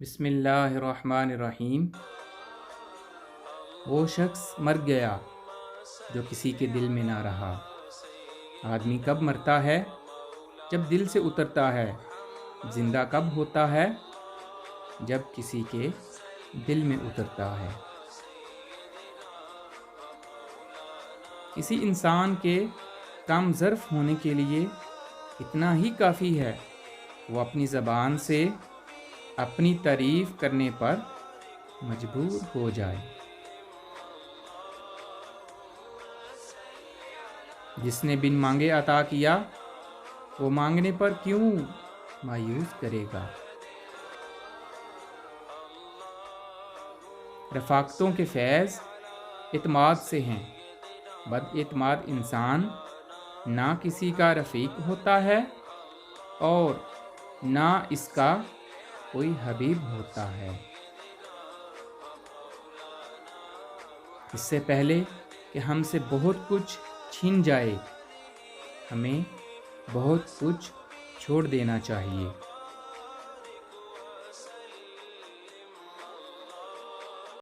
بسم اللہ الرحمن الرحیم۔ وہ شخص مر گیا جو کسی کے دل میں نہ رہا۔ آدمی کب مرتا ہے؟ جب دل سے اترتا ہے۔ زندہ کب ہوتا ہے؟ جب کسی کے دل میں اترتا ہے۔ کسی انسان کے کام ظرف ہونے کے لیے اتنا ہی کافی ہے وہ اپنی زبان سے اپنی تعریف کرنے پر مجبور ہو جائے۔ جس نے بن مانگے عطا کیا وہ مانگنے پر کیوں مایوس کرے گا۔ رفاقتوں کے فیض اعتماد سے ہیں۔ بد اعتماد انسان نہ کسی کا رفیق ہوتا ہے اور نہ اس کا کوئی حبیب ہوتا ہے۔ اس سے پہلے کہ ہم سے بہت کچھ چھین جائے ہمیں بہت کچھ چھوڑ دینا چاہیے۔